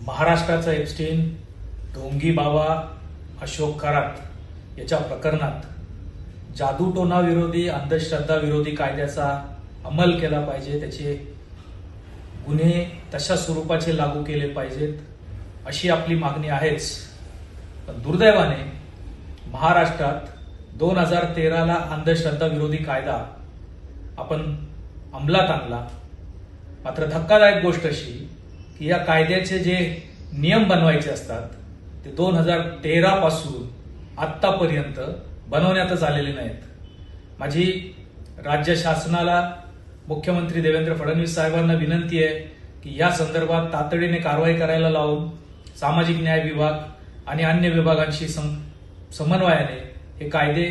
महाराष्ट्राचा एप्स्टीन, ढोंगी बाबा, अशोक खरात याच्या प्रकरणात जादूटोना विरोधी, अंधश्रद्धा विरोधी कायद्याचा अंमल केला पाहिजे. त्याचे गुन्हे तशा स्वरूपाचे लागू केले पाहिजेत अशी आपली मागणी आहेच. पण दुर्दैवाने महाराष्ट्रात 2013ला अंधश्रद्धा विरोधी कायदा आपण अंमलात आणला. मात्र धक्कादायक गोष्ट अशी की या कायद्याचे जे नियम बनवायचे असतात ते 2013 पासून आत्तापर्यंत बनवण्यातच आलेले नाहीत. माझी राज्य शासनाला, मुख्यमंत्री देवेंद्र फडणवीस साहेबांना विनंती आहे की या संदर्भात तातडीने कारवाई करायला लावून सामाजिक न्याय विभाग आणि अन्य विभागांशी समन्वयाने हे कायदे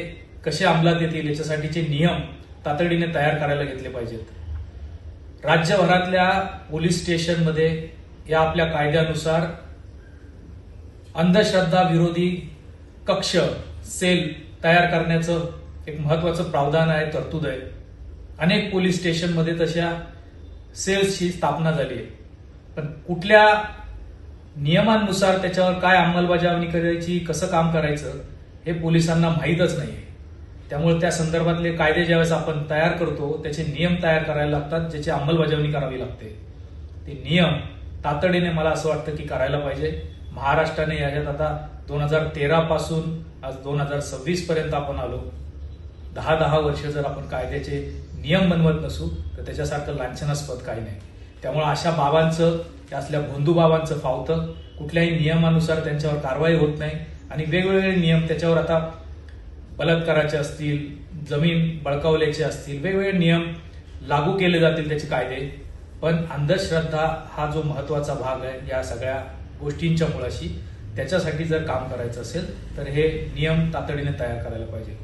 कसे अंमलात येतील याच्यासाठीचे नियम तातडीने तयार करायला घेतले पाहिजेत. राज्यभरातल्या पोलीस स्टेशनमध्ये या आपल्या कायद्यानुसार अंधश्रद्धा विरोधी कक्ष, सेल तयार करण्याचं एक महत्वाचं प्रावधान आहे, तरतूद आहे. अनेक पोलीस स्टेशनमध्ये तशा सेल्सची स्थापना झाली आहे. पण कुठल्या नियमांनुसार त्याच्यावर काय अंमलबजावणी करायची, कसं काम करायचं हे पोलिसांना माहीतच नाहीये. त्यामुळे त्या संदर्भातले कायदे ज्यावेळेस आपण तयार करतो त्याचे नियम तयार करायला लागतात, ज्याची अंमलबजावणी करावी लागते. ते नियम तातडीने मला असं वाटतं की करायला पाहिजे. महाराष्ट्राने याच्यात आता 2013 पासून आज 2026 पर्यंत आपण आलो. 10 वर्ष जर आपण कायद्याचे नियम बनवत नसू तर त्याच्यासारखं लांछनास्पद काही नाही. त्यामुळे अशा बाबांचं, असल्या भोंदू बाबांचं फावतं. कुठल्याही नियमानुसार त्यांच्यावर कारवाई होत नाही आणि वेगवेगळे नियम त्याच्यावर आता बलात्काराचे असतील, जमीन बळकावल्याचे असतील, वेगवेगळे नियम लागू केले जातील त्याचे कायदे. पण अंधश्रद्धा हा जो महत्वाचा भाग आहे या सगळ्या गोष्टींच्या मुळाशी, त्याच्यासाठी जर काम करायचं असेल तर हे नियम तातडीने तयार करायला पाहिजे.